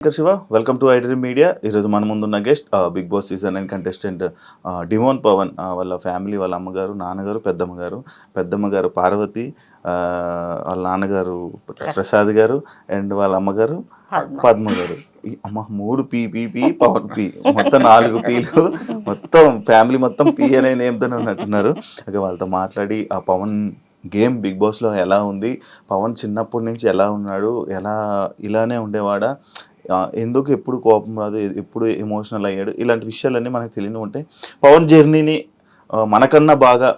Shiva, welcome to iDream media. ఈరోజు మన ముందున్న guest Bigg Boss season 9 contestant demon Pavan. వాళ్ళ ఫ్యామిలీ, వాళ్ళ అమ్మగారు, నాన్నగారు, పెద్దమ్మగారు పార్వతి, వాళ్ళ నాన్నగారు ప్రసాద్ గారు అండ్ వాళ్ళ అమ్మగారు పద్మ గారు. అమ్మ 3 P P P Pavan P, మొత్తం 4 పీలు, మొత్తం ఫ్యామిలీ మొత్తం పీ అనే నేమ్తోనే ఉన్నట్టున్నారు. ఓకే, వాళ్ళతో మాట్లాడి ఆ పవన్ గేమ్ బిగ్ బాస్లో ఎలా ఉంది, పవన్ చిన్నప్పటి నుంచి ఎలా ఉన్నాడు, ఎలా ఇలానే ఉండేవాడా, ఎందుకు ఎప్పుడు కోపం రాదు, ఎప్పుడు ఎమోషనల్ అయ్యాడు, ఇలాంటి విషయాలన్నీ మనకు తెలియని ఉంటాయి. పవన్ జర్నీని మనకన్నా బాగా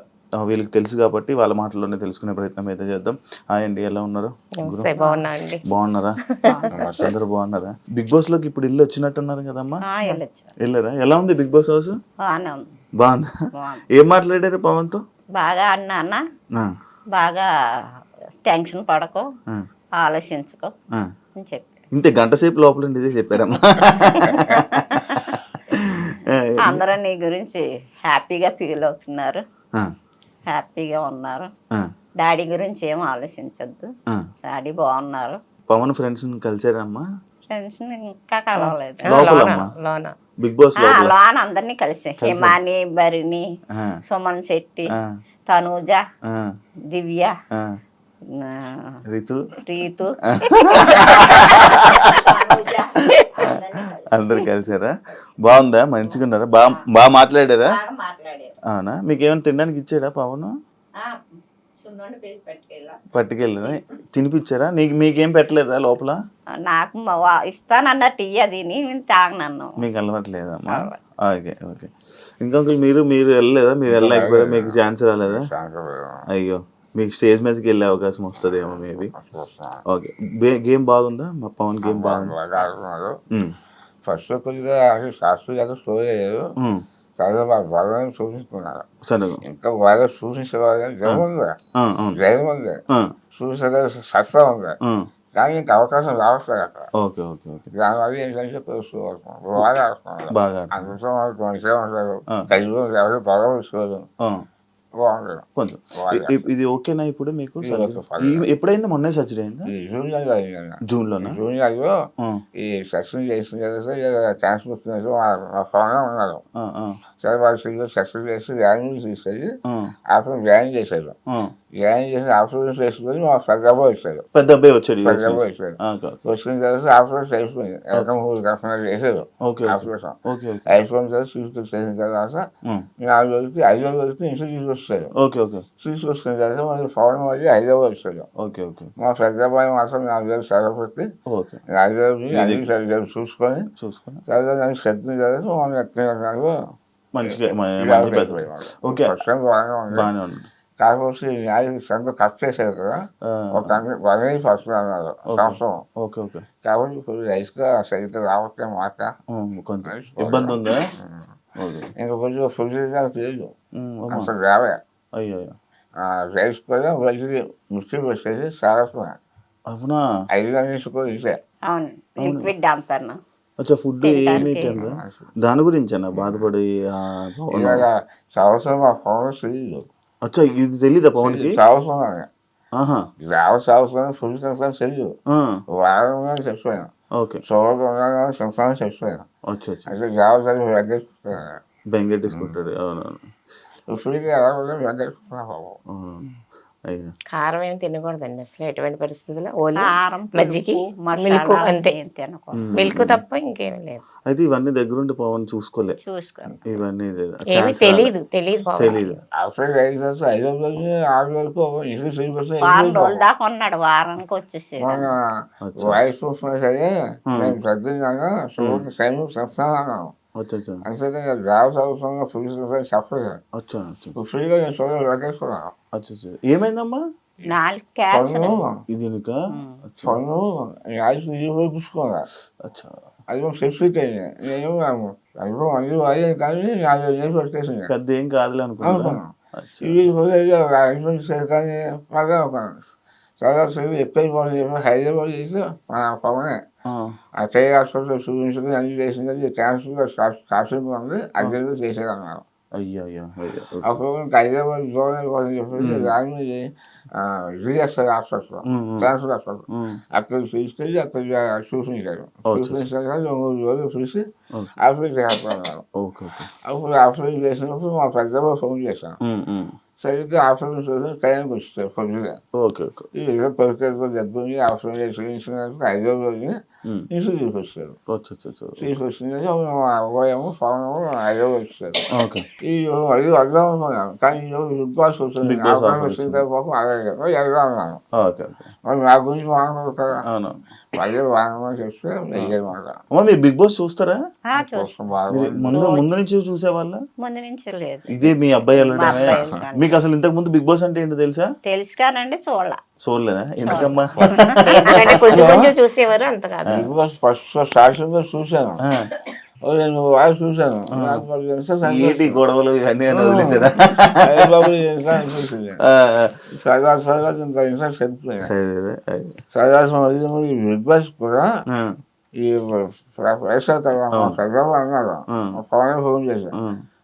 వీళ్ళకి తెలుసు కాబట్టి వాళ్ళ మాటల్లోనే తెలుసుకునే ప్రయత్నం అయితే చేద్దాం. హాయ్ అండి, ఎలా ఉన్నారు? బాగున్నారా? అందరూ బాగున్నారా? బిగ్ బాస్ లోకి ఇప్పుడు ఇల్లు వచ్చినట్టున్నారు కదమ్మా, వెళ్ళారా? ఎలా ఉంది బిగ్ బాస్ హౌస్? బాగుందా? ఏం మాట్లాడారు పవన్ తో? బాగా అన్నా, బాగా టెన్షన్ పడకు, ఆలోచించుకో అని చెప్పి ఇంతే గంట సేపు లోపల ఇదే చెప్పారమ్మా. అందరూ నీ గురించి హ్యాపీగా ఫీల్ అవుతున్నారు, హ్యాపీగా ఉన్నారు. డాడీ గురించి ఏం ఆలోచించొద్దు, డాడీ బాగున్నారు. పవన్ ఫ్రెండ్స్ కలిసారమ్మా? ఫ్రెండ్స్ ఇంకా కలవలేదు. బిగ్ బాస్ లోన్ అందరినీ కలిసి హిమాని, భరిణి, సుమన్ శెట్టి, తనూజ, దివ్య, రీతు అందరు కలిసారా? బాగుందా? మంచిగా ఉన్నారా? బాగా మాట్లాడారా? అవునా? మీకేమైనా తినడానికి ఇచ్చాడా పవన్? పట్టుకెళ్ళినా తినిపించారా? మీకేం పెట్టలేదా లోపల? నాకు ఇస్తానన్నట్టు ఇయ్యదిని తాగనన్ను. మీకు అలవాట్లేదమ్మా? Okay okay. ఇంకొకరు మీరు వెళ్ళలేదా? మీరు వెళ్ళలేకపోయారా? మీకు ఛాన్స్ రాలేదా? అయ్యో, మీకు స్టేజ్ మీదకి వెళ్ళే అవకాశం వస్తుందేమో మేబీ. ఓకే, గేమ్ బాగుందా? మా పవన్ గేమ్ బాగుంది. ఫస్ట్ కొద్దిగా శాస్త్రీయ స్టోరీ అయ్యారు, చాలా బాగా చూపించుకున్నారు. ఇంకా బాగా చూపించేవారు కానీ జయం ఉంది చూపించే శస్త్రం ఉంది, కానీ ఇంకా అవకాశం రావట్లేదు అక్కడ. దానివల్ల ఏంటంటే బాగా ఆడుతున్నారు, అందులో ఉంటారు, కలిగి ఎవరు బాగా తీసుకోరు, కొంచెం. ఇది ఓకేనా ఇప్పుడు మీకు? ఎప్పుడైంది? మొన్నే సర్జరీ అయిందా? జూన్ లోనా? ఈ సెక్షన్ చేసిన ఛాన్స్ ఉన్నారు. సరే వాళ్ళు సెక్షన్ చేసి వ్యాన్ తీసుకెళ్ళి అప్పుడు వ్యాన్ చేశారు. వ్యాన్ చేసి ఆపరేషన్ చేసుకుని మా పెద్ద అబ్బాయి వచ్చాడు. వచ్చిన తర్వాత ఆపరేషన్ అయిపోయింది. 3 గంటలు చేశారు ఆపరేషన్. అయిపోయిన తర్వాత చేసిన తర్వాత 4 రోజులకి 5వ రోజుకి ఇంట్లో తీసుకొచ్చారు. తీసుకొచ్చిన తర్వాత మళ్ళీ పవన్ మళ్ళీ హైదరాబాద్ వచ్చాడు. మా పెద్ద అబ్బాయి మాత్రం 4 రోజులు సెలవు పెట్టి 4 రోజులు అన్ని సరిగ్గా చూసుకొని తర్వాత నాకు శక్తి తర్వాత మనం ఎక్కడ కాకపోతే సంత కట్ చేశారు కదా, ఒక 1 ఫస్ట్ అన్నారు సంవత్సరం. కాబట్టి ఇప్పుడు రైస్గా సరిగ్గా రావట్లే మాట, ఇబ్బంది ఉందా? ఇంకా కొంచెం ఫుడ్ లేదు అసలు రావే. రైస్ కూడా వెళ్ళి మిక్సీ పెట్టేసి సారస్కున్నాను. అవునా? 5 గంటల నుంచి కూడా ఇదే ఫుడ్ ఏమి దాని గురించి అన్న బాధపడి సంవత్సరం మా పవన్ తెలియదు. ఇది తెలీదా పవన్ కి? సంవత్సరం ఫుడ్ తింటాను తెలియదు. వారం చచ్చిపోయాను, చోటు ఉన్నాను సంవత్సరం చచ్చిపోయాను. అంటే జాగ్రత్త బెంగెట్టేసుకుంటాడు. అవునవును. ఫుడ్కి ఎలా ఉందో వెంకటేసుకున్నాను. కారం ఏమి తినకూడదండి అసలు, ఎటువంటి పరిస్థితుల్లో. ఓన్లీ మజ్జిగి, మిల్క్ అంతే, మిల్క్ తప్ప ఇంకేమీ లేదు. అయితే ఇవన్నీ దగ్గరుండి పవన్ చూసుకోలే, ఇవన్నీ తెలీదు. దాకా ఉన్నాడు, వారానికి వచ్చేసి వాయిస్ చూసుకున్నా సరే నేను పెద్ద చెప్తాను. అంతేకాని జాబ్ చదువుతున్నా ఫుల్ చెప్పలేదు. ఫ్రీగా నేను చూడలేకున్నాను. ఏమైందమ్మా? పన్ను చూపించుకున్నా, అది స్పెసిఫిక్ అయింది. నేను మంది అయ్యే కానీ 4 years వచ్చేసింది. పెద్ద ఏం కాదులే అనుకున్నాను. కానీ బాగా చాలా ఎక్కువ హైదరాబాద్ చేసి పవనే ఆ చేయి హాస్పిటల్ చూపించుకుని అన్ని చేసింది. క్యాన్సర్ ఉంది, అడ్మిట్ చేసేదన్నారు. అయ్యో అయ్యో అయ్యో ఓకే. అప్పుడు హైదరాబాద్ గవర్నమెంట్ కోసం చెప్పేసి రాని జిఎస్ఐ హాస్పిటల్ క్యాన్సర్ హాస్పిటల్ అక్కడ తీసుకెళ్ళి అక్కడ చూపించారు. చూపించాక 2 రోజులు చూసి ఓకే ఆపరేషన్ చేస్తున్నాను. Okay okay. అప్పుడు ఆపరేషన్ చేసినప్పుడు మా పెద్దమ్మ ఫోన్ చేశాను. సరిగ్గా ఆపరేషన్ చేసి టైంకి వచ్చారు పొద్దుగా. Okay okay. ఈ ఏదో పరిస్థితుల్లో దెబ్బని ఆపరేషన్ చేయించినందుకు హైదరాబాద్ని ఇంటికి తీసుకొచ్చారు. తీసుకొచ్చింది అబ్బాయేమో పవనేమో హైదరాబాద్ వచ్చారు. ఓకే ఈ అది వెళ్దాం అనుకున్నాను, కానీ ఈరోజు బిగ్ బాస్ వచ్చింది. బిగ్ బాస్ ఆపరేషన్ ఆఫర్ వచ్చిన వచ్చింది. తర్వాత అలాగే వెళ్దాం అన్నాను. Okay okay. మరి నా గురించి మాట్లాడదు కదా, అవును. మళ్ళీ వాడమని చెప్తే నెయ్యమాట అమ్మ మీరు బిగ్ బాస్ చూస్తారా? చూస్తాం. బాగా మీరు ముందు నుంచి చూసేవాళ్ళ? ముందు నుంచి లేదు. ఇదే మీ అబ్బాయి మా వెళ్ళడమే? అబ్బాయి వెళ్ళడం. మీకు అసలు ఇంతకు ముందు బిగ్ బాస్ అంటే ఏంటో తెలుసా? తెలుసు కానండి చూడాల. చూడలేదా? ఎందుకమ్మా? ఎందుకంటే కొంచెం కొంచెం చూసేవారు, అంత కాదు. బిగ్ బాస్ ఫస్ట్ స్టార్టింగ్ చూశాను, ఆ. 2 వారాలు చూశాను. నాకు మరి ఎంత ఏంటి గొడవలు ఇవన్నీ అని వదిలేసారా? హరిబాబు ఇంకా అనిపించింది. సరదా సరదా ఇంకా ఇంట్రెస్ట్ చెప్తున్నాయి. సరదా ఈ బిగ్ బాస్ కూడా ఈ వైఎస్ఆర్ చంద్రబాబు అన్నారు, పవన్ ఫోన్ చేశాను.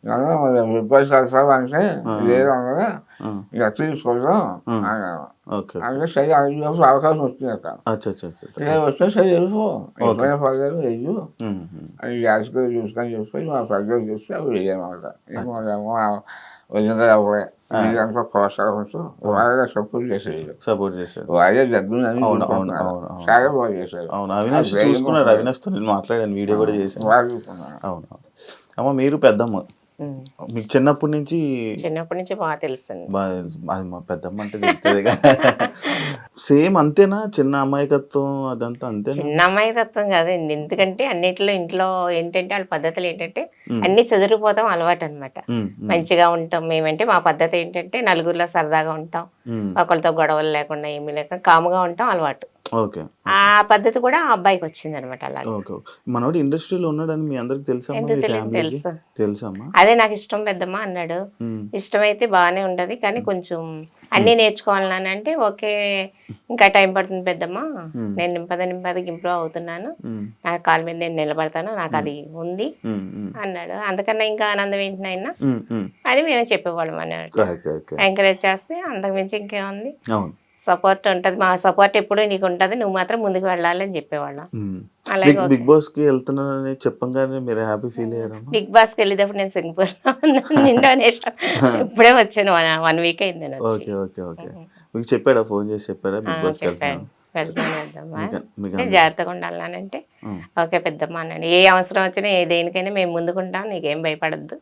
నన్ను మరి బిగ్ బాస్ వెళ్తావు అంటే లేదు అన్నదా, ఇక తీసుకుందాం అన్నాను. అంటే సరే అందులో అవకాశం వచ్చింది అక్కడ. వస్తే సరే వెళ్ళిపో, ఎప్పుడైనా పర్లేదు వెళ్ళు అని గ్యాస్లో చూసుకొని చెప్పి మా పెద్దలు చూస్తే అవి వెళ్ళామన్నమాట. ఏమో వదిన అవ్వలే మీరంతా ప్రోత్సాహంతో వాళ్ళే సపోర్ట్ చేసేది. వాళ్ళే దగ్గర చాలా బాగా చేశారు. అవినాష్ చూసుకున్నాడు. అవినాష్తో నేను మాట్లాడాను, వీడియో కూడా చేశాను. వాళ్ళు చూసుకున్నారు. అవును. అమ్మ మీరు పెద్దమ్మ, మీకు చిన్నప్పటి నుంచి బాగా తెలుసండి. బాగా అది మా పెద్దమ్మ అంటే తెలుస్తుంది. సేమ్ అంతేనా? చిన్న అమాయకత్వం అదంతా అంతేనా? చిన్న అమాయకత్వం కాదండి, ఎందుకంటే అన్నిట్లో ఇంట్లో ఏంటంటే వాళ్ళ పద్ధతులు ఏంటంటే అన్ని చదిరిపోతాం అలవాటు అనమాట. మంచిగా ఉంటాం మేమంటే, మా పద్ధతి ఏంటంటే నలుగురిలో సరదాగా ఉంటాం, ఒకరితో గొడవలు లేకుండా ఏమీ లేక కాముగా ఉంటాం అలవాటు. ఓకే. ఆ పద్ధతి కూడా ఆ అబ్బాయికి వచ్చింది అనమాట. అలాగే మనోడు ఇండస్ట్రీలో ఉన్నాడని మీ అందరికి తెలుసు. తెలుసమ్మా? అదే నాకు ఇష్టం పెద్దమ్మ అన్నాడు. ఇష్టమైతే బాగానే ఉండదు, కానీ కొంచెం అన్ని నేర్చుకోవాలని అంటే ఓకే, ఇంకా టైం పడుతుంది పెద్దమ్మ, నేను నింపదకి ఇంప్రూవ్ అవుతున్నాను, నా కాళ్ళ మీద నేను నిలబడతాను, నాకు అది ఉంది అన్నాడు. అందుకన్నా ఇంకా ఆనందం ఏంటినైనా అని మేము చెప్పేవాళ్ళం అన్నాడు. ఎంకరేజ్ చేస్తే అంతకుమించి ఇంకేముంది, సపోర్ట్ ఉంటది, మా సపోర్ట్ ఎప్పుడు నీకు ఉంటది, నువ్వు మాత్రం ముందుకు వెళ్ళాలి అని చెప్పేవాళ్ళం. అలాగే బిగ్ బాస్ కి వెళ్తున్నానని చెప్పగానే మీరు హ్యాపీ ఫీల్ అయ్యారు? బిగ్ బాస్ కి వెళ్ళేటప్పుడు నేను సింగపూర్ ఇండోనేషియా ఇప్పుడే వచ్చాను, 1 వీక్ అయింది. Okay okay okay. మీకు చెప్పాడా? ఫోన్ చేసి చెప్పాడా బిగ్ బాస్ జాగ్రత్తగా ఉండాలంటే ఓకే పెద్దమ్మ అన్నాడు. ఏ అవసరం వచ్చినా ఏ దేనికైనా మేము ముందుకుంటాం, నీకేం భయపడద్దు,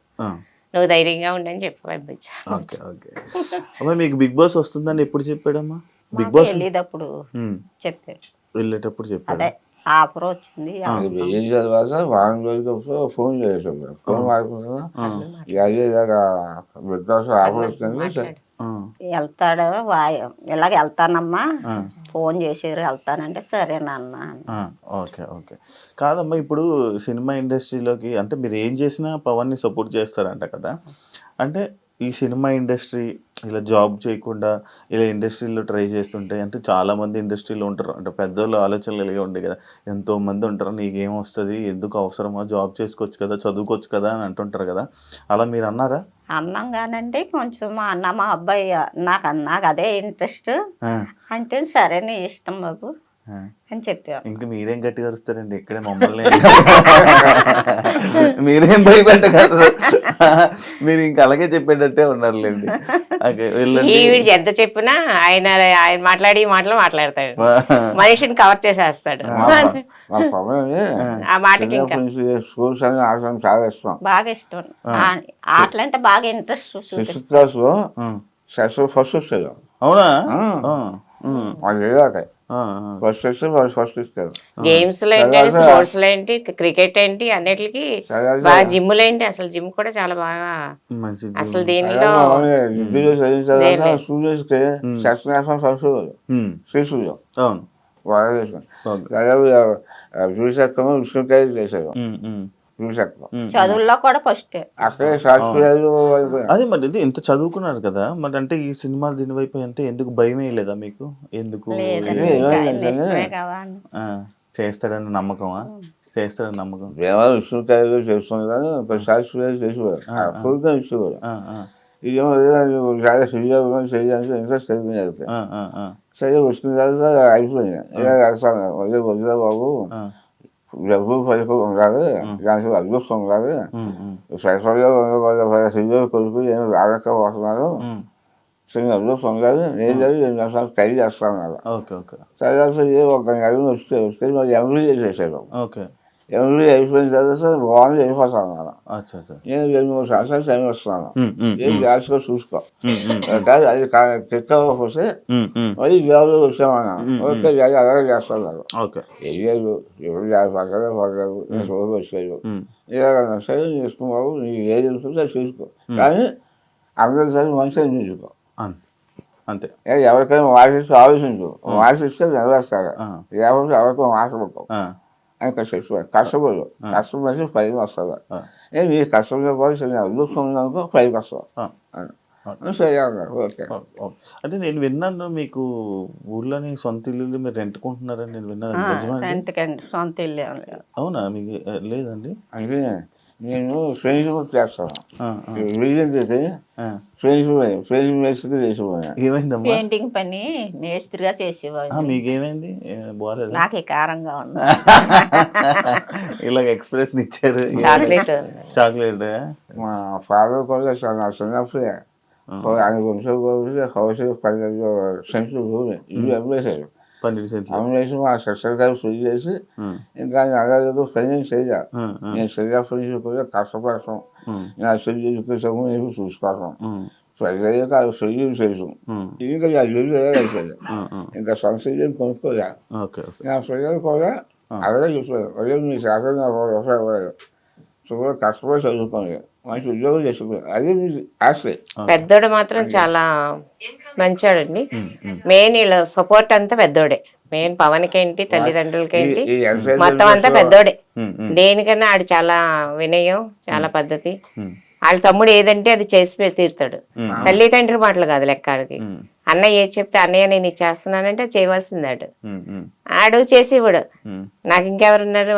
నువ్వు ధైర్యంగా ఉండని చెప్పి పంపించాను. Okay okay. అమ్మా మీకు బిగ్ బాస్ వస్తుందని ఎప్పుడు చెప్పాడమ్మా? బిగ్ బాస్ వెళ్ళేటప్పుడు చెప్పాడు, వెళ్ళేటప్పుడు చెప్పాడు. అదే ఆఫర్ వచ్చింది. ఏం చదివాక వారం రోజులప్పుడు ఫోన్ చేసాడు, ఫోన్ మాట్లాడుకున్నా అదేదాకా బిగ్ బాస్ ఆఫర్ వచ్చింది, వెళ్తాడు ఇలాగ వెళ్తానమ్మా, ఫోన్ చేసారు వెళ్తానంటే సరేనన్నా. Okay okay. కాదమ్మా, ఇప్పుడు సినిమా ఇండస్ట్రీలోకి అంటే మీరు ఏం చేసినా పవన్ని సపోర్ట్ చేస్తారంట కదా, అంటే ఈ సినిమా ఇండస్ట్రీ ఇలా జాబ్ చేయకుండా ఇలా ఇండస్ట్రీలో ట్రై చేస్తుంటే, అంటే చాలామంది ఇండస్ట్రీలో ఉంటారు, అంటే పెద్దోళ్ళు ఆలోచనలు కలిగి ఉండే కదా, ఎంతోమంది ఉంటారు, నీకేం వస్తుంది, ఎందుకు అవసరమా, జాబ్ చేసుకోవచ్చు కదా, చదువుకోవచ్చు కదా అని అంటుంటారు కదా, అలా మీరు అన్నారా? అన్నాం కానండి, కొంచెం అన్న మా అబ్బాయి నాకు అదే ఇంట్రెస్ట్ అంటే సరే నీ ఇష్టం బాబు అని చెప్పాను. ఇంకా మీరేం గట్టిగా అరుస్తారండి, ఇక్కడే మమ్మల్ని మీరేం భయపెట్టగలరు, మీరు ఇంకా అలాగే చెప్పేటట్టే ఉన్నారులేండి. ఎంత చెప్పినా ఆయన మాట్లాడి మాట్లాడతాడు, మనిషిని కవర్ చేసేస్తాడు. ఆ మాటకి చాలా ఇష్టం, బాగా ఇష్టం ఆటలంటే బాగా ఇంట్రెస్ట్. ఫస్ట్ వస్తుంది. అవునా? ఫస్ట్ ఇస్తారు. గేమ్స్ లో ఏంటి, స్పోర్ట్స్ లో ఏంటి, క్రికెట్ ఏంటి, అన్నిటికి బాగా, జిమ్ లో ఏంటి, అసలు జిమ్ కూడా చాలా బాగా, అసలు దీనిలో విష్ణుకాయ చేశారు, చదువుల్లో కూడా ఫస్ట్. అదే మరి ఇది ఎంత చదువుకున్నారు కదా, మరి అంటే ఈ సినిమా దీని వైపు అంటే ఎందుకు భయం లేదా మీకు? ఎందుకు చేస్తాడన్న నమ్మకమా? చేస్తాడని నమ్మకం. దేవాలయం విష్ణుకాయలు చేస్తుంది కానీ ప్రతిసారి చేసేవారు ఫుల్గా ఇచ్చేవారు. ఇదేమో చాలా శ్రీజాబు చేయడానికి ఇంట్రెస్ట్ కలిగింది. సరే వచ్చిన తర్వాత అయిపోయింది. ఇలా రాస్తాను వదిలే బాబు, డబ్బు పలుకు ఉండాలి, దానికి అదృష్టం ఉండాలి, సరఫరాలో ఉన్న శ్రీజాబు కొడుకు ఏమి రాలేకపోతున్నారు, చిన్న అదృష్టం ఉండాలి, నేను 2 నిమిషాలు ట్రై చేస్తాను. తర్వాత ఒక నెల వస్తే మరి ఎంబీఏ చేశాడు. ఎంబీఏ అయిపోయిన తర్వాత బాగుంది వెళ్ళిపోతాను అన్నమాట. నేను 2-3 సంవత్సరాలు టైం వస్తున్నాను, ఏం జాగ్రత్తగా చూసుకో, అది క్లిక్ అవ్వకపోతే మళ్ళీ జాబ్లో వచ్చామన్నాను. ఓకే అలాగే చేస్తాను. ఏం లేదు, ఎవరు పక్కనే పడలేదు, నేను రోజు వచ్చేది ఇలాగన్నా సరే చేసుకున్నావు, నీకు ఏది తెలుసుకుంటే అది చూసుకో, కానీ అందరిసారి మంచిగా చూసుకో అంతే. ఎవరికైనా వాసిస్తూ ఆలోచించు, వాసిస్తే నెరవేరుతారు, లేకపోతే ఎవరికైనా మాట్లాడుకోవు అని కష్టపడు, కష్టపడి పైకి వస్తుంది. నీ కష్టంతో పాటు చిన్న అదృష్టం ఉందనుకో పైకి వస్తావు. ఓకే. అంటే నేను విన్నాను మీకు ఊర్లోని సొంత ఇల్లు మీరు రెంట్కుంటున్నారని నేను విన్నాను. రెంట్కండి, సొంత ఇల్లు. అవునా? మీకు లేదండి? అంటే నేను ఫ్రెండ్షిప్ చేస్తాను, రీజన్ చేసి ఫ్రెండ్షిప్ మేస్త్రి చేసిపోయాను. ఏమైందమ్మా? పెయింటింగ్ పని మేస్త్రిగా చేసేవాడు. మీకేమైంది? బాగాలేదు, నాకు కారంగా ఉంది. ఇలాగ ఎక్స్ప్రెషన్ ఇచ్చారు. చాక్లెట్ మా ఫాదర్ కూడా నా చిన్నప్పుడే ఆయన గురించి హౌస్ 12 సెంట్లు భూమి ఇల్లు అమ్మేశారు. అమ్మేసి మా సిస్టర్ గారు ఫ్రీ చేసి ఇంకా అలాగే పని చేయాలి. నేను శ్రీరాఫ్రెండ్షిప్ కూడా కష్టపడతాం, నా ఎడ్యుకేషన్ నేను చూసుకోవడం, ప్రజలకి అది ఫ్రీ చేసాం. ఇంకా అయిపోయింది, ఇంకా సొంత ఇల్లు కొనుక్కోలే. నా ప్రజలు కూడా అలాగే చెప్పారు, అదే మీ శాతం రూపాయలు కష్టపడి చదువుకోండి, మంచి ఉద్యోగం చేసుకోండి, అదే మీ ఆస్తి. పెద్దోడు మాత్రం చాలా మంచోడండి. మెయిన్ వీళ్ళ సపోర్ట్ అంతా పెద్దోడే. మెయిన్ పవన్కేంటి, తల్లిదండ్రులకేంటి, మొత్తం అంతా పెద్దోడే. దేనికన్నా ఆడు చాలా వినయం, చాలా పద్ధతి. వాళ్ళ తమ్ముడు ఏదంటే అది చేసి తీరుతాడు. తల్లిదండ్రుల మాటలు కాదు లెక్క ఆడికి. అన్నయ్య ఏది చెప్తే అన్నయ్య నేను ఇది చేస్తున్నానంటే చేయవలసింది ఆడు. ఆడు చేసేవాడు. నాకు ఇంకెవరున్నారు,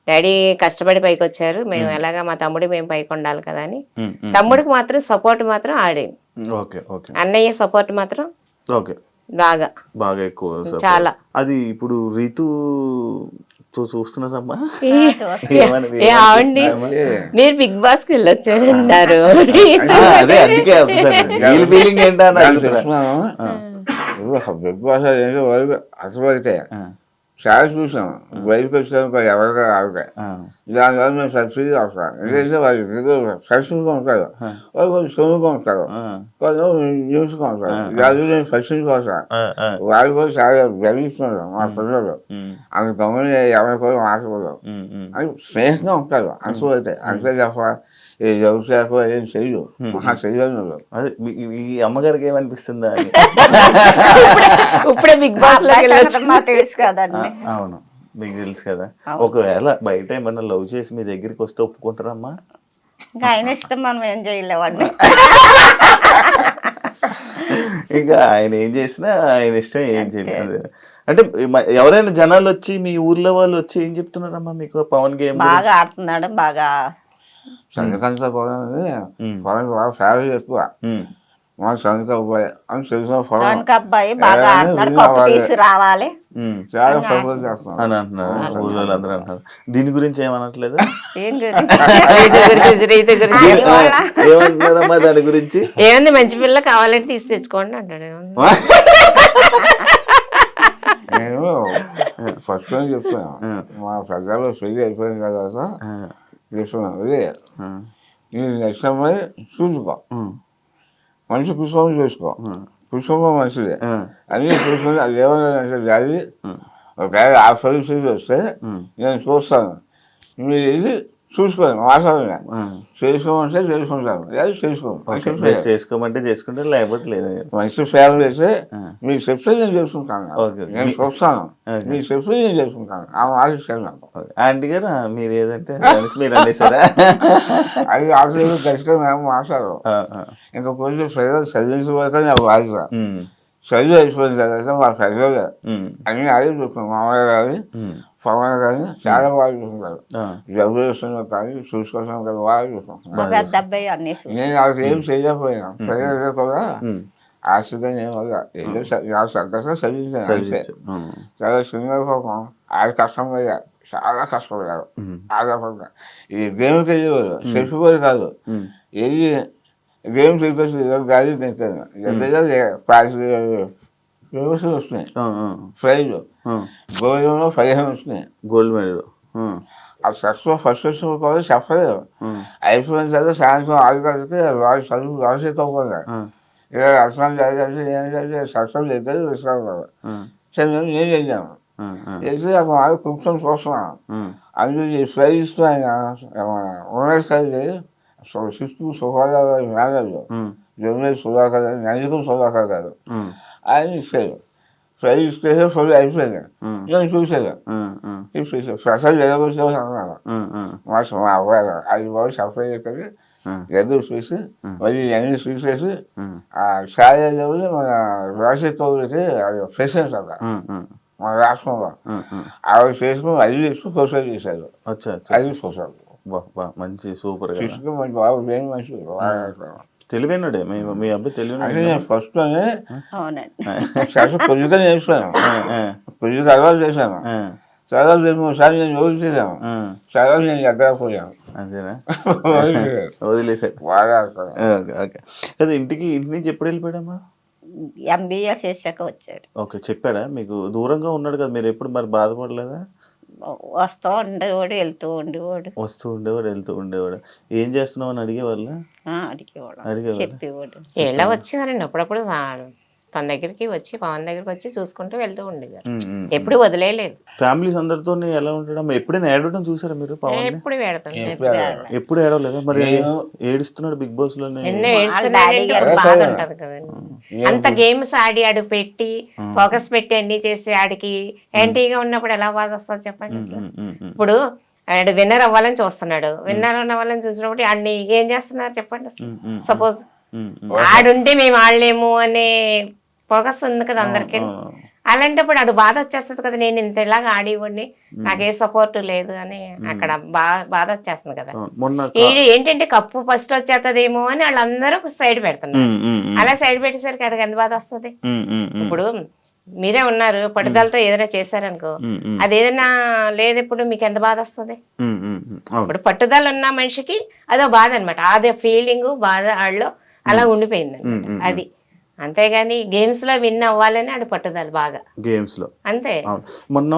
డాడీ కష్టపడి పైకి వచ్చారు, మేము ఎలాగా మా తమ్ముడు మేము పైకి ఉండాలి కదా అని. తమ్ముడికి మాత్రం సపోర్ట్ మాత్రం ఆడే. అన్నయ్య సపోర్ట్ మాత్రం బాగా ఎక్కువ, చాలా. అది ఇప్పుడు రీతు చూస్తున్నారమ్మా? మీరు బిగ్ బాస్ కి వెళ్ళొచ్చారన్నారు. అదే అందుకే ఫీలింగ్ బిగ్ బాస్ అసలు చాలా చూసాం. బయటకు వచ్చాక ఎవరిగా ఆడతాయి, దానివల్ల మేము సబ్సిడీగా వస్తాం. ఎందుకంటే వాళ్ళు సబ్సిడీగా ఉంటారు, వాళ్ళు కొంచెం సొమ్ముగా ఉంటారు, కొంచెం న్యూస్గా ఉంటారు. దాని నేను సబ్సిడీగా వస్తాను. వాళ్ళు కూడా చాలా గర్విస్తున్నారు మా పిల్లలు. అంత గమని ఎవరి కూడా మాట్లాడరు, అని స్నేహంగా ఉంటారు. అనుకోఅయితే అంతే తప్ప ఈ వ్యవసాయకు ఏం చెయ్యు, మహా చెయ్యను. అదే ఈ అమ్మగారికి ఏమనిపిస్తుందా? ఇప్పుడే బిగ్ బాస్ లో తెలుసు కదండి. అవును, మీకు తెలుసు కదా. ఒకవేళ బయట ఏమన్నా లవ్ చేసి మీ దగ్గరికి వస్తే ఒప్పుకుంటారమ్మా? ఇంకా ఆయన ఇష్టం, మనం ఏం చేయలేవండి. ఇంకా ఆయన ఏం చేసినా ఆయన ఇష్టం, ఏం చేయలేదు. అంటే ఎవరైనా జనాలు వచ్చి మీ ఊర్లో వాళ్ళు వచ్చి ఏం చెప్తున్నారమ్మా మీకు? పవన్ గేమ్ బాగా ఆడుతున్నాడు, బాగా సంగతంతా కూడా పవన్ బాగా ఫ్యామిలీ ఎక్కువ. మా సంగతి అబ్బాయి అని తెలిసిన అబ్బాయి బాగా ఆడుతున్నాడు, కప్పు తీసి రావాలి చాలా సపోర్ట్ చేస్తున్నాం అని అంటున్నారు ఊళ్ళో అందరూ అంటున్నారు. దీని గురించి ఏమనట్లేదు? ఏమంటున్నారమ్మా దాని గురించి? ఏముంది, మంచి పిల్ల కావాలంటే తీసి తెచ్చుకోండి అంటాడు. నేను ఫస్ట్ టైం చెప్తాను, మా పెద్దలు పెళ్లి అయిపోయిన తర్వాత చెప్తున్నాను, అదే నేను నెక్స్ట్ అమ్మాయి చూసుకో, మంచి కుటుంబం చేసుకో, కుటుంబం మంచిదే అన్నీ చూసుకొని అది ఏమన్నా డాడీ ఒకవేళ ఆ పరిస్థితి వస్తే నేను చూస్తాను, మీరు ఇది చూసుకోండి, మాట్లాడండి, చేసుకోమంటే చేసుకుంటాను, చేసుకోమంటే చేసుకుంటారు, లేకపోతే లేదు. మంచి ఫ్యామిలీ అయితే మీకు చెప్తే నేను చేసుకుంటాను, నేను చూస్తాను, మీకు చెప్తే నేను చేసుకుంటాను, ఆ ఆలోచన. ఆంటీ గారు మీరు ఏదంటే మీరు అనేసారా? అది ఆలోచన ఖచ్చితంగా మేము మాట్లాడరు. ఇంకా కొంచెం ప్రజలు చదివించబోతే నాకు బాధ్యత. చదువు అయిపోయిన తర్వాత మా ప్రజలు అన్ని అదే చూస్తాం, మామయ్య గారి పవన్ కానీ చాలా బాగా చూసుకుంటారు. డబ్బులు ఇస్తున్నారు కానీ చూసుకోవడం కదా బాగా చూసుకుంటున్నారు. మా పెద్ద అబ్బాయి అన్నీ నేను వాళ్ళకి ఏం చేయలేకపోయినా ప్రజలు కూడా ఆశగా నేను వల్ల ఏదో నాకు సంతోషంగా చదివించాను అంతే. చాలా చిన్న పాపం ఆడ కష్టం మీద చాలా కష్టపడ్డారు. ఆధారపడ్డా ఈ గేమ్కి వెళ్ళేవారు చెప్పుకోరు కాదు, వెళ్ళి గేమ్స్ వెళ్ళి గాలి తింటాను ఫేమస్ వస్తున్నాయి. ప్రైజ్ గోల్డ్లో 15 వస్తున్నాయి. గోల్డ్ మెడల్ ఆ ఫస్ట్ వచ్చిన కూడా చెప్పలేదు. అయిపోయిన తర్వాత సాయంత్రం 6 గంటలకి వాళ్ళు చదువు రాసేసుకోకుండా ఇలా అర్థం జరిగింది ఏంటంటే సక్సెస్ చేద్దరు విశ్రాంతి సరే మేము ఏం చేద్దాము చేసి అక్కడ వాళ్ళు కూర్చొని చూస్తున్నాను. అందులో ఈ ప్రైజ్ ఇస్తూ ఆయన ఉన్నది కలిగి శిస్తు సుఖాలు మేనేజర్ జర్నలిస్ట్ సుధాకర్ నందికం సుధాకర్ గారు ఆయన ఇచ్చారు. ప్రైజ్ ఇస్తే ఫుల్ అయిపోయింది. నేను చూసాను స్పెషల్ జరగవచ్చు అన్నాను. మా అబ్బాయి అది బాబు సప్లై చేస్తుంది ఎదురు చూసి మళ్ళీ అన్ని చూసేసి ఆ ఛాయ మన రాజశేఖర్కి అది ప్రెసిడెంట్ అక్కడ మన రాష్ట్రంలో ఆవిడ చేసుకుని అది తీసుకుని ప్రొసైడ్ చేశారు. అది ప్రొసైడ్ మంచి సూపర్ తీసుకుని మంచి బాబు లేని మనిషి తెలివైనడే మీ అబ్బాయి తెలివైన. నేను ఫస్ట్లోనే అవునండి పొద్దుగా నేర్చుకున్నాను, పొద్దుగా అలవాటు చేశాను. చాలా 2-3 నేను రోజు చేశాను. చాలా నేను ఎక్కడ పోయాను అంతేనా వదిలేసారు. బాగా ఓకే అదే ఇంటి నుంచి ఎప్పుడు వెళ్ళిపోయాడమ్మా? ఎంబీఏ చేశాక వచ్చాడు. ఓకే చెప్పాడా మీకు? దూరంగా ఉన్నాడు కదా, మీరు ఎప్పుడు మరి బాధపడలేదా? వస్తూ ఉండేవాడు వెళ్తూ ఉండేవాడు. వస్తూ ఉండేవాడు వెళ్తూ ఉండేవాడు. ఏం చేస్తున్నావు అని అడిగేవాళ్ళ? అడిగేవాడు చెప్పేవాడు. ఎలా వచ్చేవారండి అప్పుడప్పుడు తన దగ్గరికి వచ్చి పవన్ దగ్గరికి వచ్చి చూసుకుంటూ వెళ్తూ ఉండేవారు. ఎప్పుడు వదిలేదు. ఫ్యామిలీస్ అందరితో ఎలా ఉంటాడు? ఎప్పుడైనా ఏడవడం చూసారా మీరు? పవన్ ఎప్పుడు ఏడతాను, ఎప్పుడు ఏడవలేదా? మరి ఏడుస్తున్నాడు బిగ్ బాస్ లో. ఎన్నో బాధ ఉంటది కదండి. అంత గేమ్స్ ఆడి ఆడు పెట్టి ఫోకస్ పెట్టి అన్ని చేసి ఆడికి యాంటీగా ఉన్నప్పుడు ఎలా బాధ వస్తుంది చెప్పండి అసలు. ఇప్పుడు ఆడు విన్నర్ అవ్వాలని చూస్తున్నాడు, విన్నర్ అవ్వాలని చూసినప్పుడు ఆడిని ఏం చేస్తున్నారు చెప్పండి అసలు. సపోజ్ ఆడుంటే మేము ఆడలేము అనే ఫోకస్ ఉంది కదా అందరికి. అలాంటప్పుడు అది బాధ వచ్చేస్తుంది కదా, నేను ఇంత ఇలాగా ఆడివ్వండి నాకే సపోర్ట్ లేదు అని అక్కడ బాధ వచ్చేస్తుంది కదా. ఏంటంటే కప్పు ఫస్ట్ వచ్చేస్తుందేమో అని వాళ్ళందరూ సైడ్ పెడుతున్నారు. అలా సైడ్ పెట్టేసరికి అక్కడికి ఎంత బాధ వస్తుంది. ఇప్పుడు మీరే ఉన్నారు, పట్టుదలతో ఏదైనా చేశారనుకో, అది ఏదైనా లేదు ఇప్పుడు మీకు ఎంత బాధ వస్తుంది. ఇప్పుడు పట్టుదల ఉన్న మనిషికి అదో బాధ అనమాట, అదే ఫీలింగ్ బాధ ఆడలో అలా ఉండిపోయింది అది. అంతేగాని గేమ్స్ లో విన్ అవ్వాలని ఆడు పట్టుదల బాగా గేమ్స్ లో అంతే. మొన్న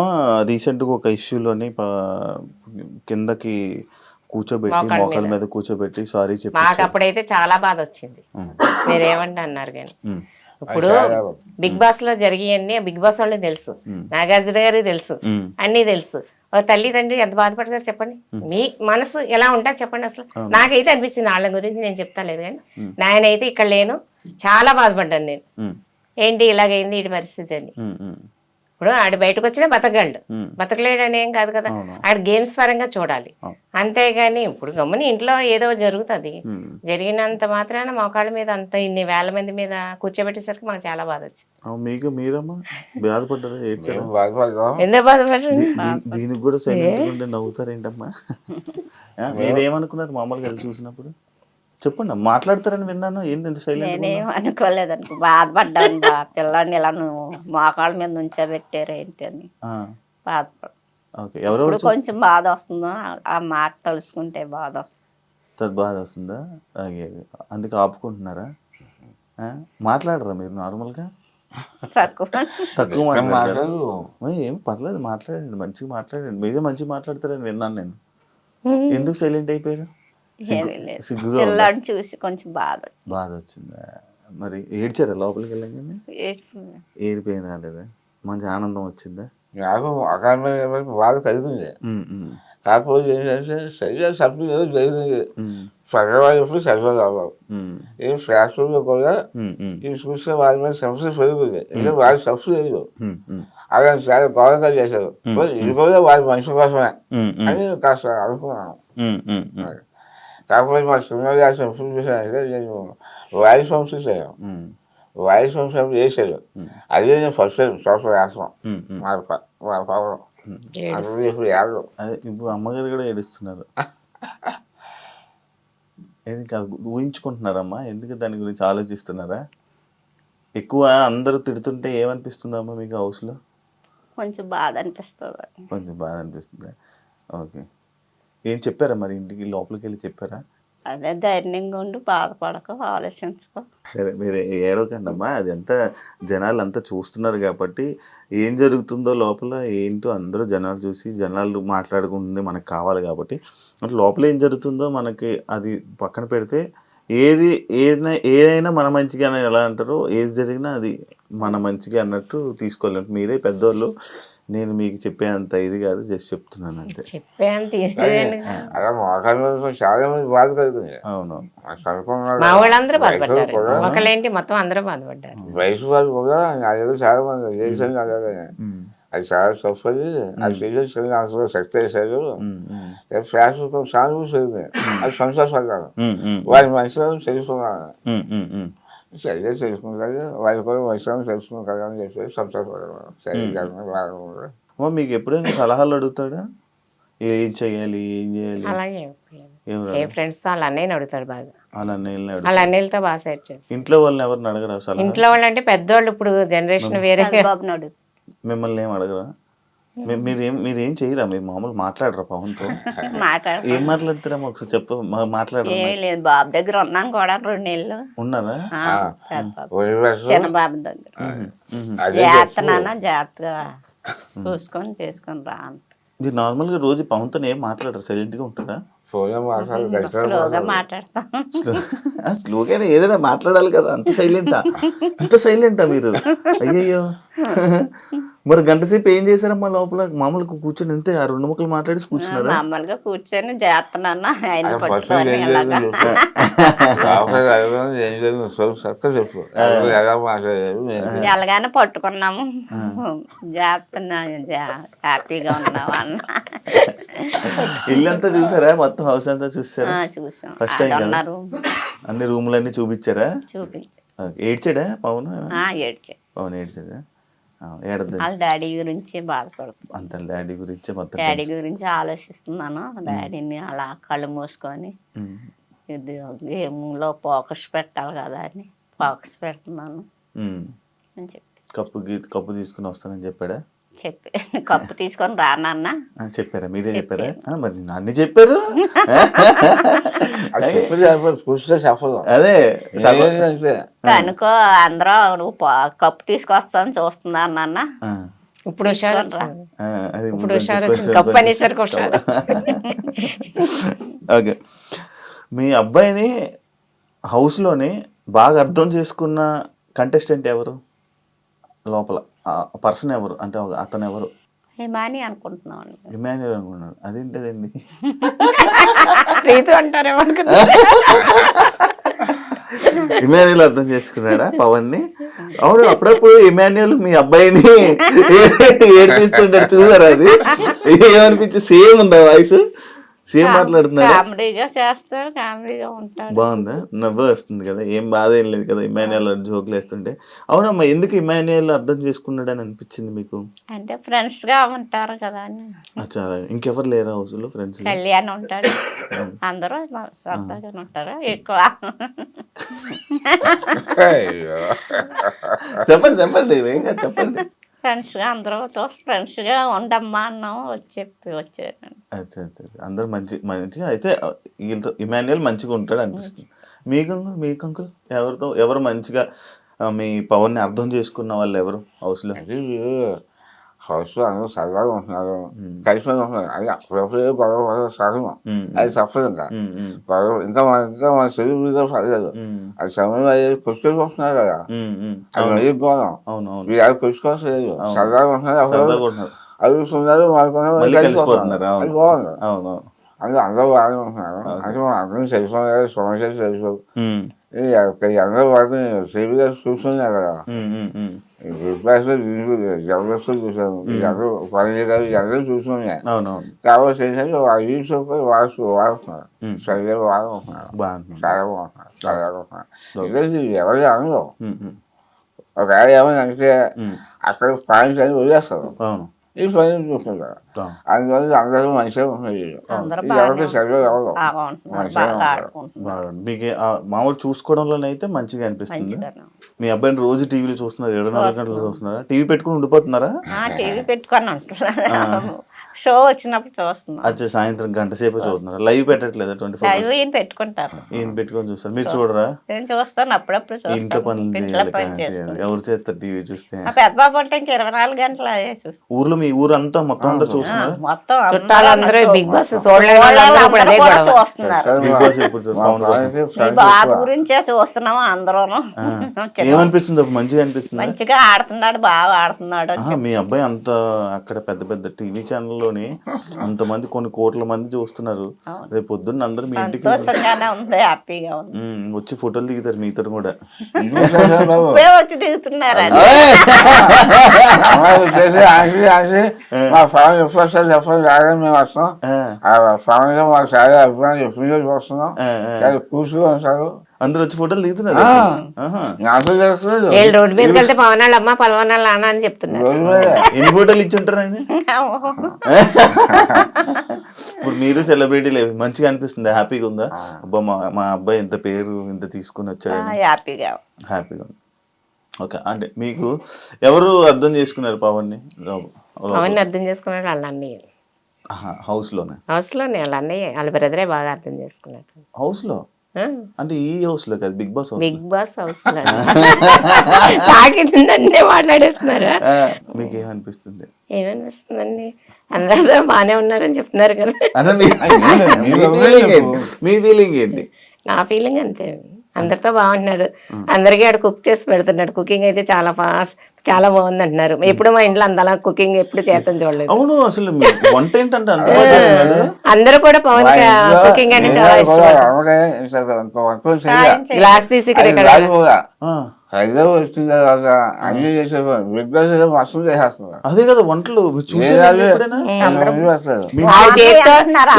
రీసెంట్ గా ఒక ఇష్యూలోని కిందకి కూర్చోబెట్టి మోకాల మీద కూర్చోబెట్టి సారీ చెప్పి మాకు అప్పుడైతే చాలా బాధ వచ్చింది. మీరేమంటే అన్నారు కానీ ఇప్పుడు బిగ్ బాస్ లో జరిగాయన్నీ బిగ్ బాస్ వాళ్ళకి తెలుసు, నాగార్జున గారికి తెలుసు, అన్నీ తెలుసు. తల్లి తండ్రి ఎంత బాధపడతారు చెప్పండి, మీ మనసు ఎలా ఉంటుంది చెప్పండి అసలు. నాకైతే అనిపించింది వాళ్ళ గురించి నేను చెప్తా లేదు కానీ, నాయనైతే ఇక్కడ లేను చాలా బాధపడ్డాను నేను. ఏంటి ఇలాగైంది వీటి పరిస్థితి అని. ఇప్పుడు ఆడు బయటకు వచ్చినా బతకగలడు, బతకలేడు అని ఏం కాదు కదా. ఆడు గేమ్స్ పరంగా చూడాలి అంతేగాని ఇప్పుడు గమ్ముని ఇంట్లో ఏదో జరుగుతుంది, జరిగినంత మాత్రాన మోకాళ్ళ మీద అంత ఇన్ని వేల మంది మీద కూర్చోబెట్టేసరికి మాకు చాలా బాధ వచ్చింది. ఎందుకు బాధపడ్డారు? దీనికి కూడా సైలెంట్ నవ్వుతారేంటమ్మా? మీరేమనుకున్నారు మామూలుగా చూసినప్పుడు? చెప్పండి, మాట్లాడతారని విన్నాను. ఏంటంటే నేనేం అనుకోలేదు అనుకో, బాధపడ్డాను. పిల్లాడిని ఇలా నువ్వు మోకాళ్ళ మీద నుంచోబెట్టారు ఏంటి అని బాధపడ. ఇప్పుడు కొంచెం బాధ వస్తుందో ఆ మాట తలుసుకుంటే బాధ వస్తుంది. బాధ వస్తుందా? అందుకే ఆపుకుంటున్నారా? మాట్లాడరా మీరు నార్మల్గా? తక్కువ మాట్లాడారు. ఏం పర్లేదు, మాట్లాడండి, మంచిగా మాట్లాడండి. మీరే మంచిగా మాట్లాడతారని విన్నాను నేను. ఎందుకు సైలెంట్ అయిపోయారు? పిల్లాడిని చూసి కొంచెం బాధ వచ్చిందా? మరి ఏడ్చారా లోపలికి వెళ్ళగానే? ఏడిపోయిన రాలేదా? మంచి ఆనందం వచ్చిందా? నాకు అకాడమీ బాధ కలిగింది. కాకపోతే ఏంటంటే సరిగ్గా సబ్జెక్ట్ ఏదో జరిగింది, చదవాలి ఎప్పుడు చదవాలి అవ్వవు. ఈ ఫ్యాక్టరీలో కూడా ఈ చూస్తే వాళ్ళ మీద సమస్య పెరుగుతుంది, ఎందుకంటే వాళ్ళు సబ్సిడీ లేదు. అలా చాలా గౌరవంగా చేశారు. ఇది కూడా వాళ్ళ మనిషి కోసమే అని కాస్త అనుకున్నాను. కాకపోతే మా సినిమా ఎప్పుడు చూసానంటే నేను వాయిస్ హోమ్స్ చూసాను. వాయిస్ హోమ్స్ చేశాడు, అదే నేను ఫస్ట్ టైం సోషల్ రాష్ట్రం మా పవన్ అసలు ఇప్పుడు ఏడు అదే ఇప్పుడు అమ్మగారు కూడా ఏడుస్తున్నారు. ఎందుకు ఊహించుకుంటున్నారమ్మా? ఎందుకు దాని గురించి ఆలోచిస్తున్నారా? ఎక్కువ అందరూ తిడుతుంటే ఏమనిపిస్తుందమ్మా మీకు హౌస్లో? కొంచెం బాధ అనిపిస్తుంది. కొంచెం బాధ అనిపిస్తుందా? ఓకే. ఏం చెప్పారా మరి ఇంటికి లోపలికి వెళ్ళి చెప్పారా? అదే ధైర్యంగా ఉండి బాధపడక ఆలోచించుకో. సరే మీరు ఏడవకండి అమ్మా, అది అంతా జనాలు అంతా చూస్తున్నారు కాబట్టి ఏం జరుగుతుందో లోపల ఏంటో అందరూ జనాలు చూసి జనాలు మాట్లాడుకుంటుంది మనకు కావాలి కాబట్టి అంటే లోపల ఏం జరుగుతుందో మనకి అది పక్కన పెడితే ఏదైనా మన మంచిగా ఎలా అంటారో ఏది జరిగినా అది మన మంచిగా అన్నట్టు తీసుకోవాలి. మీరే పెద్దోళ్ళు, నేను మీకు చెప్పేంత ఇది కాదు, జస్ట్ చెప్తున్నాను అంతే. చెప్పేంత అలా మోకాళ్ళ చాలా మంది బాధ కలుగుతుంది. అవును. మా వాళ్ళందరూ బాధపడ్డారు. ఒకళ్ళేంటి మొత్తం అందరూ బాధపడ్డారు. వయసు వాళ్ళు కూడా అదేదో చాలా మంది చేసాను అలాగే అది చాలా తప్పది. అది చేసేసి అందులో శక్తి వేసారు. ఫ్లాష్ సానుభూతి జరిగింది. అది సంతోషపడ్డాను. వారి మనుషులను తెలుసుకున్నాను. సరిగ్గా తెలుసుకుంటారు, వాళ్ళు కూడా మనుషులను తెలుసుకుంటారు అని చెప్పేసి సంతోషపడ్డాను. సరిగ్గా మీకు ఎప్పుడైనా సలహాలు అడుగుతాడా? ఏం చేయాలి, ఏం చేయాలి? అలాగే ఏ ఫ్రెండ్స్ తో వాళ్ళ అన్నయ్యని అడుగుతాడు బాగా. వాళ్ళ అన్నయ్యలతో బాగా సెట్ చేసి. ఇంట్లో వాళ్ళని ఎవరిని అడగరా సలహా? ఇంట్లో వాళ్ళు అంటే పెద్దోళ్ళు, ఇప్పుడు జనరేషన్ వేరే. బాబునాడు మిమ్మల్ని ఏం అడగరా? మీరేం చేయరా? మీరు మామూలు మాట్లాడరా పవన్తో? ఏం మాట్లాడతారా? ఒకసారి చెప్ప మాట్లాడరా. లేదు, బాబు దగ్గర ఉన్నాం కూడా 2 నెలలు ఉన్నారా? చిన్న బాబు దగ్గర. జాగ్రత్త నాన్న, జాగ్రత్తగా చూసుకొని చేసుకొని రా అంట. మీరు నార్మల్గా రోజు పవన్తో ఏం మాట్లాడరా? సైలెంట్గా ఉంటారా? స్లోగా మాట్లాడతాం. స్లోగానే ఏదైనా మాట్లాడాలి కదా, అంత సైలెంటా మీరు? అయ్యయ్యో. మరి గంట సేపు ఏం చేశారమ్మా లోపల? మామూలుగా కూర్చొని అంతే ఆ 2 ముక్కలు మాట్లాడి కూర్చున్నారా? మామూలుగా కూర్చొని చేస్తున్నాను ఆయన ఎలాగానే పట్టుకున్నాము. చేస్తున్నా, హ్యాపీగా ఉన్నాము అన్న. ఇల్లంతా చూసారా? మొత్తం హౌస్ అంతా చూసారా? చూసాం. ఫస్ట్ టైం కదా? అన్ని రూములన్నీ చూపించారా? ఏడ్చాడా పవన్? పవన్ ఏడ్చాడా? వాళ్ళ డాడీ గురించి బాధపడుతుంది. అంత డాడీ గురించి మొత్తం డాడీ గురించి ఆలోచిస్తున్నాను. డాడీని అలా కళ్ళు మూసుకొని ఇది గేమ్లో ఫోకస్ పెట్టాలి కదా అని ఫోకస్ పెడుతున్నాను అని చెప్పి కప్పు తీసుకుని వస్తానని చెప్పాడా? కప్పు తీసుకొని రానన్నా చెప్పారా? మీరే చెప్పారా? మరి అన్ని చెప్పారు. అదే అనుకో అందరూ నువ్వు కప్పు తీసుకొస్తాను చూస్తున్నా అన్న. ఇప్పుడు కప్పు అనేసరికి ఓకే. మీ అబ్బాయిని హౌస్లోని బాగా అర్థం చేసుకున్న కంటెస్టెంట్ ఎవరు? లోపల పర్సన్ ఎవరు? అంటే అతను ఎవరు? హిమాని అనుకుంటున్నాను. ఇమాన్యుయల్ అనుకున్నాడు. అదేంటదండి? ఇమాన్యుయల్ అర్థం చేసుకున్నాడా పవన్ని? అవును, అప్పుడప్పుడు ఇమాన్యుయల్ మీ అబ్బాయిని ఏడిపిస్తుంటాడు, చూసారా? అది ఏమనిపించి సేమ్ ఉందా వాయిస్? సేమ్ మాట్లాడుతున్నాడు. కామెడీగా చేస్తాడు, కామెడీగా ఉంటాడు. బాగుందా? నవ్వు వస్తుంది కదా? ఏం బాధ ఏం లేదు కదా ఇమాన్యుయల్ జోకులు వేస్తుంటే? అవునమ్మా, ఎందుకు ఇమాన్యుయల్ అర్థం చేసుకున్నాడు అని అనిపించింది మీకు? అంటే ఫ్రెండ్స్ గా ఉంటారు కదా అని. అచ్చా, ఇంకెవరు లేరా హౌస్ లో ఫ్రెండ్స్? కళ్యాణ్ ఉంటాడు, అందరూ సరదాగా ఉంటారు ఎక్కువ. చెప్పండి చెప్పండి. ఫ్రెండ్స్ గా అందరూ ఫ్రెండ్స్ గా ఉండమ్మా అన్నాం, చెప్పి వచ్చాను. అచ్చా, అందరూ మంచిగా అయితే వీళ్ళతో ఇమాన్యుయల్ మంచిగా ఉంటాడు అనిపిస్తుంది. మీకు అంకుల్ ఎవరు మంచిగా మీ పవన్ని అర్థం చేసుకున్న వాళ్ళు ఎవరు హౌస్లో? హౌస్లో అందరూ సరదాగా ఉంటున్నారు, కలిసి ఉంటున్నారు. అది అప్పుడప్పుడు గొడవ సహజం, అది తప్పదు. గొడవ ఇంకా మన తెలుగు మీద పడలేదు. అది సమయం అయ్యేది కొట్టుకుంటున్నారు కదా, అది మరీ గౌరవం. మీరు అది కొట్టుకోవాల్సి లేదు, సరదాగా ఉంటున్నారు, అడుగుతున్నారు, కలిసిపోతున్నారు. అది బాగుంది. అందరూ బాగానే ఉంటున్నారు. అంటే మనం అందరం తెలుసుకోవాలి, సమస్యలు తెలుసు. అందరూ వాటిని టీవీగా చూస్తున్నారు కదా, బిగ్ బాస్ లో జబర్దస్త్ చూసాను, అందరూ పని గారు అందరూ చూస్తున్నాయి. కాబట్టి ఏంటంటే యూట్యూబ్ వాడుతున్నారు, సరిగ్గా వాడుకుంటున్నారు, చాలా బాగుంటున్నారు, చాలా బాగుంటున్నారు. ఇది ఎవరి అనుభవం. ఒకవేళ ఏమైనా అంటే అక్కడ పాయింట్స్ అని వదిలేస్తారు, ఈ పని చూస్తున్నారు. అందువల్ల అందరూ మంచిగా ఉన్నది. అందరూ ఎవరికి సర్వే అవ్వదు. బాగుంటున్నారు, బాగా ఆడుకుంటున్నారు. బాగుంది. మీకు మామూలు చూసుకోవడంలోనైతే మంచిగా అనిపిస్తుంది. మంచిగానే ఉంది. మీ అబ్బాయిని రోజు టీవీలో చూస్తున్నారు, 24 గంటలు చూస్తున్నారా? టీవీ పెట్టుకుని ఉండిపోతున్నారా? టీవీ పెట్టుకొని అంటున్నారు, షో వచ్చినప్పుడు చూస్తున్నాం. అచ్చా, సాయంత్రం గంట సేపు చూస్తున్నారా? లైవ్ పెట్టట్లేదా? 24 ఈయన పెట్టుకుంటారు, ఈయన పెట్టుకొని చూస్తారు, మీరు చూడరా? నేను చూస్తాను, అప్పుడప్పుడు ఇంట్లో పనులు ఇంట్లో చేయాలి, పని కానీ చేస్తాను. చేయాలి. ఎవరు చేస్తారు టీవీ చూస్తే? మా పెద్ద బాబు అంటే ఇంక 24 గంటలు అదే చూస్తాం. ఊర్లో మీ ఊరంతా మొత్తం అందరు చూస్తున్నారు. మొత్తం చుట్టాలందరూ బిగ్ బాస్ చూడలేని వాళ్ళందరూ ఇప్పుడు అదే కూడా గొడవ. చూస్తున్నారు. బిగ్ బాస్ ఎప్పుడు చూస్తారు? మా పనికి ఈ ఫ్రెండ్స్ బాబు ఎక్కువ. గురించే చూస్తున్నాము అందరూను. ఏమనిపిస్తుంది అప్పుడు? మంచిగా అనిపిస్తుంది. మంచిగా ఆడుతున్నాడు, బాగా ఆడుతున్నాడు అని మీ అబ్బాయి అంత అక్కడ పెద్ద పెద్ద టీవీ ఛానల్లోని అంతమంది కొన్ని కోట్ల మంది చూస్తున్నారు. రేపు పొద్దున్న అందరూ మీ ఇంటికి సంతోషంగానే ఉంది, హ్యాపీగా ఉంది. వచ్చి ఫోటోలు దిగుతారు మీతో కూడా. ఇప్పుడే వచ్చి దిగుతున్నారు అని. అమ్మాయి వచ్చేసి ఆంటీ మా ఫ్యామిలీ ఎప్పుడు వస్తారు చెప్పండి, రాగానే మేము వస్తాం. ఆ ఫ్యామిలీలో మాకు చాలా అభిప్రాయం ఎప్పుడు చూస్తున్నాం, కూర్చుని ఉంటారు. అందరూ వచ్చి ఫోటోలు దిగుతున్నారు. నాకు తెలుస్తుంది. వీళ్ళు రోడ్డు మీదకి వెళ్తే పవన్ వాళ్ళ అమ్మ పలవన్ వాళ్ళ నాన్న అని చెప్తున్నారు. రోజు మీద ఎన్ని ఫోటోలు ఇచ్చి ఉంటారు ఆయన? ఇప్పుడు మీరు సెలబ్రిటీలే, మంచిగా అనిపిస్తుంది, హ్యాపీగా ఉందా? అబ్బా మా అబ్బాయి ఇంత పేరు ఇంత తీసుకుని వచ్చాడు, హ్యాపీగా హ్యాపీగా ఉంది. ఓకే, అంటే మీకు ఎవరు అర్థం చేసుకున్నారు పవన్ని? పవన్ అర్థం చేసుకున్నాడు వాళ్ళ అన్నయ్య, హౌస్ లోనే? హౌస్ లోనే వాళ్ళ అన్నయ్య వాళ్ళ బ్రదరే బాగా అర్థం చేసుకున్నాడు. హౌస్ లో అంటే ఈ హౌస్ లో కాదు, Bigg Boss house. Bigg Boss house లో నన్నే మాట్లాడేస్తున్నారా? మీకు ఏమనిపిస్తుంది? ఏమనిపిస్తుందండి, అందరూ బాగానే ఉన్నారని చెప్తున్నారు కదా. మీ ఫీలింగ్ ఏంటి? నా ఫీలింగ్ అంతే, అందరితో బాగుంటున్నాడు, అందరికీ ఆడ కుక్ చేసి పెడుతున్నాడు. కుకింగ్ అయితే చాలా ఫాస్ట్, చాలా బాగుంది అంటున్నారు. ఎప్పుడు మా ఇంట్లో అంతలా కుకింగ్ ఎప్పుడు చేతం చూడలేదు. అవును, అసలు వంట ఏంటంటే అంత బాగా చేస్తున్నాడు. అందరూ కూడా పవన్ కుకింగ్ అంటే చాలా ఇష్టం. గ్లాస్ తీసి ఇక్కడ హైదరాబాద్ వచ్చిన తర్వాత అన్ని చేసేవారు, బిగ్ బాస్ మస్తు చేసేస్తున్నారు. అదే కదా వంటలు చూసేది ఎప్పుడైనా? ఆ చేతితో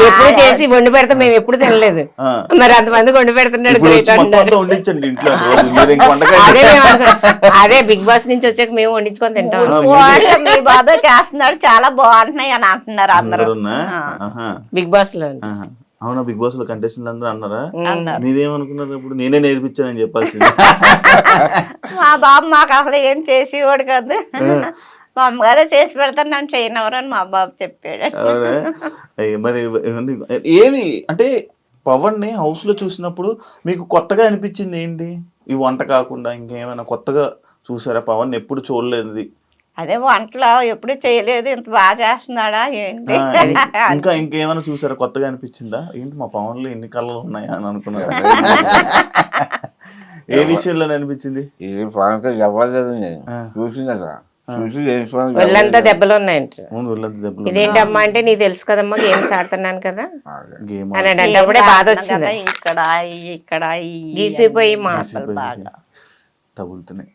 ఎప్పుడు చేసి వండి పెడతా మేము ఎప్పుడు తినలేదు, మరి అంతమంది వండి పెడుతున్నాడు. ఇప్పుడు గ్రేట్ వచ్చి మొత్తం అంటున్నారు. అంతా వండించండి ఇంట్లో రోజు. మీరు ఇంక వంటకాయ అదే మేము అదే బిగ్ బాస్ నుంచి వచ్చాక మేము వండించుకొని తింటాం. మీ బాబాయ్ చేస్తున్నాడు, చాలా బాగుంటున్నాయి అని అంటున్నారు అందరూ. అందరున్నా? ఆహా. బిగ్ బాస్ లో ఆహా. అవునా, బిగ్ బాస్ లో కంటెస్టెంట్ అందరూ అన్నారా? అన్నారు. మీరేమనుకున్నారు? ఇప్పుడు నేనే నేర్పించానని చెప్పాల్సింది. మా బాబు మాకు అసలు ఏం చేసేవాడు కాదు, మా అమ్మగారే చేసి పెడతాను, నన్ను చేయనవరని మా బాబు చెప్పాడు. అవునా? మరి ఏమి అంటే పవన్ ని హౌస్ లో చూసినప్పుడు మీకు కొత్తగా అనిపించింది ఏంటి? ఈ వంట కాకుండా ఇంకేమైనా కొత్తగా చూసారా? పవన్ ఎప్పుడు చూడలేదు. అదే వంటలో ఎప్పుడు చేయలేదు, ఇంత బాగా చేస్తున్నాడా ఏంటి? ఇంకా ఇంకేమైనా చూసారా? కొత్తగా అనిపించిందా? ఏంటి మా పవన్ లో ఎన్ని కళలు ఉన్నాయా అని అనుకున్నారా? ఏ విషయంలో అనిపించింది? ఇది పవన్ చెప్పలేదు, నేను చూసింది అక్కడ చూసి ఒళ్ళంతా దెబ్బలు ఉన్నాయంట. దెబ్బలు ఇదేంటమ్మా అంటే నీకు తెలుసు కదమ్మా గేమ్స్ ఆడుతున్నాను కదా గేమ్ అని అంటే అప్పుడే బాధ వచ్చింది. ఇక్కడ గీసిపోయి మా బాగా తగులుతున్నాయి,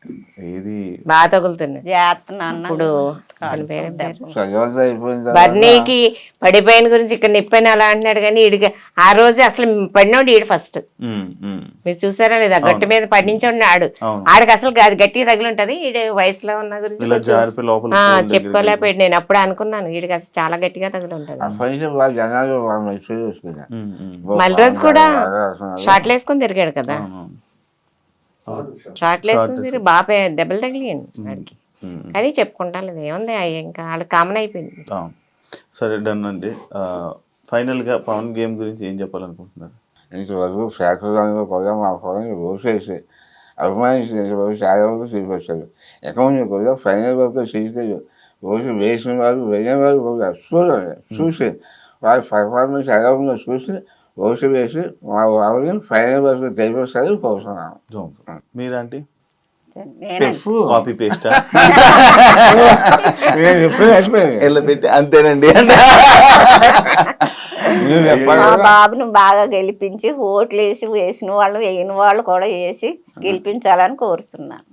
ఏది బాగా తగులుతున్నాయి. ఇప్పుడు బర్నీకి పడిపోయిన గురించి ఇక్కడ నిప్పని అలా అంటున్నాడు, కానీ ఈడికి ఆ రోజు అసలు పడినోడు ఈడు ఫస్ట్. మీరు చూసారా లేదా? గట్టి మీద పడించండి ఆడు, ఆడికి అసలు గట్టిగా తగిలి ఉంటది. ఈడు వయసులో ఉన్న గురించి చెప్పుకోలేకపోయాడు. నేను అప్పుడు అనుకున్నాను ఈడికి అసలు చాలా గట్టిగా తగిలి ఉంటది. మళ్ళీ రోజు కూడా షార్ట్లు వేసుకొని తిరిగాడు కదా, షార్ట్లు వేసుకొని తిరిగి బాగా దెబ్బలు తగిలియండి వాడికి. కానీ చెప్పుకుంటాను ఏముంది, ఇంకా వాళ్ళకి కామన్ అయిపోయింది. సరే, డన్ అండి. ఫైనల్ గా పవన్ గేమ్ గురించి ఏం చెప్పాలనుకుంటున్నారు? ఇంతవరకు శాఖలో కూడా మా పవన్ రోజేసి అభిమానించి చాలా వరకు తీసుకొచ్చారు. అకౌంట్ కూడా ఫైనల్ వరకు తీసుకెళ్ళి రోజు వేసిన వారు వెళ్ళిన వారు కూడా చూసి వారి పర్ఫార్మెన్స్ ఎలా ఉందో చూసి రోజు వేసి మా వాళ్ళని ఫైనల్ వరకు తెలిపేస్తారు కోరుతున్నాను. మీరంటే కాపీ పేస్ట్ పెట్టి అంతేనండి. మా బాబును బాగా గెలిపించి ఓట్లు వేసిన వాళ్ళు వేయని వాళ్ళు కూడా వేసి గెలిపించాలని కోరుతున్నాను.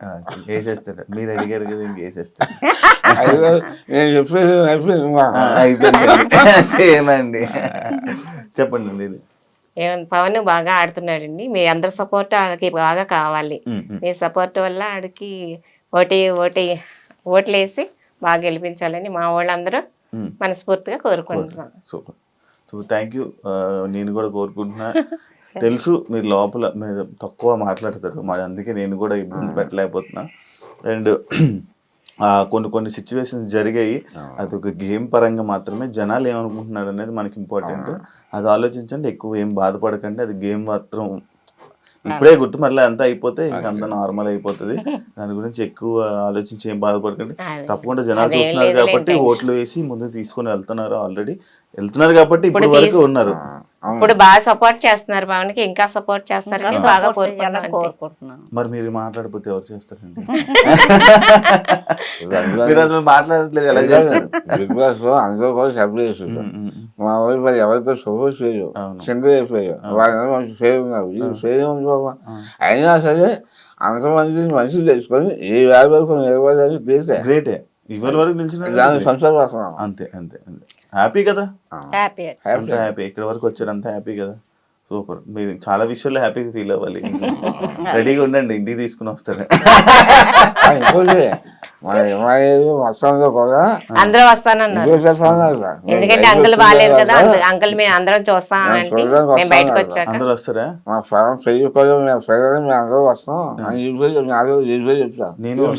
వేసేస్తారు, మీరు అడిగారు కదా, ఇంక వేసేస్తారు. సేమ్ అండి. చెప్పండి మీరు. పవన్ బాగా ఆడుతున్నాడండి, మీ అందరి సపోర్ట్ ఆడికి బాగా కావాలి. మీ సపోర్ట్ వల్ల ఆడికి ఓట్లేసి బాగా గెలిపించాలని మా వాళ్ళందరూ మనస్ఫూర్తిగా కోరుకుంటున్నాను. సూపర్. So thank you. నేను కూడా కోరుకుంటున్నా. తెలుసు మీరు లోపల మీరు తక్కువ మాట్లాడతారు, మరి అందుకే నేను కూడా ఇబ్బంది పెట్టలేకపోతున్నా. అండ్ కొన్ని సిచ్యువేషన్స్ జరిగాయి, అది ఒక గేమ్ పరంగా మాత్రమే. జనాలు ఏమనుకుంటున్నారు అనేది మనకి ఇంపార్టెంట్. అది ఆలోచించండి, ఎక్కువ ఏం బాధపడకండి. అది గేమ్ మాత్రం ఇప్పుడే గుర్తు, మళ్ళీ అంతా అయిపోతే ఇంకా అంతా నార్మల్ అయిపోతుంది. దాని గురించి ఎక్కువ ఆలోచించి ఏం బాధపడకండి. తప్పకుండా జనాలు చూస్తున్నారు కాబట్టి ఓట్లు వేసి ముందుకు తీసుకొని వెళ్తున్నారు కాబట్టి ఇప్పుడు వరకు ఉన్నారు. ఇప్పుడు బాగా సపోర్ట్ చేస్తున్నారు పవన్కి, ఇంకా సపోర్ట్ చేస్తారని బాగా కోరుకుంటున్నాను. మరి మీరు మాట్లాడకపోతే ఎవరు చేస్తారండి? మీరు అసలు మాట్లాడట్లేదు, ఎలా చేస్తారు? బిగ్ బాస్ లో అందరూ కూడా సభ్యులు చేస్తారు. మా వైపు వాళ్ళు ఎవరితో సపోర్ట్ చేయరు, సింగిల్ అయిపోయారు. వాళ్ళ మంచి పేరు ఉన్నారు, ఈ పేరు ఉంది బాబా. అయినా సరే అంతమంది మనుషులు తెచ్చుకొని ఈ వేల వరకు నిలబడాలి, గ్రేటే. ఇవాళ వరకు నిలిచిన దానికి సంతోషపడుతున్నాం. అంతే అంతే అంతే. హ్యాపీ కదా, హ్యాపీ అంత హ్యాపీ. ఇక్కడ వరకు వచ్చారు, అంత హ్యాపీ కదా. సూపర్. మీరు చాలా విషయాల్లో హ్యాపీగా ఫీల్ అవ్వాలి. రెడీగా ఉండండి, ఇంటికి తీసుకుని వస్తారు. ఇంకోటి మన హిమాలయాలు మొత్తంలో కూడా అందరూ వస్తానన్నారు, ఎందుకంటే అంకుల్ బాగాలేదు కదా. అంకుల్ మేము అందరం చూస్తామంటే మేము బయటకు వచ్చాక అందరూ వస్తారా? మా ఫలం పెళ్ళిపోయి మేము పిల్లలు మేము అందరూ వస్తాం అని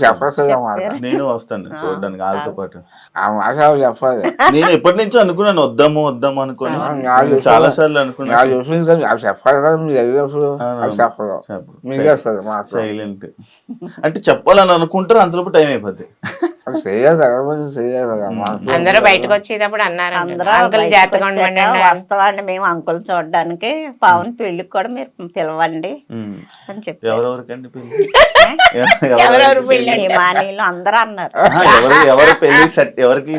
చెప్తాను. నేను వస్తాను చూడడానికి వాళ్ళతో పాటు. ఆ మాట చెప్పాలి. నేను ఎప్పటి నుంచో అనుకున్నాను వద్దాము అనుకుని, చాలా సార్లు అనుకున్నాను. చెప్పాలి కదా మీరు వెళ్ళినప్పుడు చెప్పరు, మీకు చేస్తారు మాట. సైలెంట్ అంటే చెప్పాలని అనుకుంటారు, అంతలోపు టైం అయిపోద్ది. అందరూ బయటకు వచ్చేటప్పుడు అన్నారు అంకుల్ జాగ్రత్తగా ఉండండి, వస్తామండి మేము అంకుల్ చూడడానికి. పవన్ పెళ్లికి కూడా మీరు పిలవండి అని చెప్పి ఎవరెవరికండి మా నీళ్ళు అందరూ అన్నారు. ఎవరు పెళ్లి ఎవరికి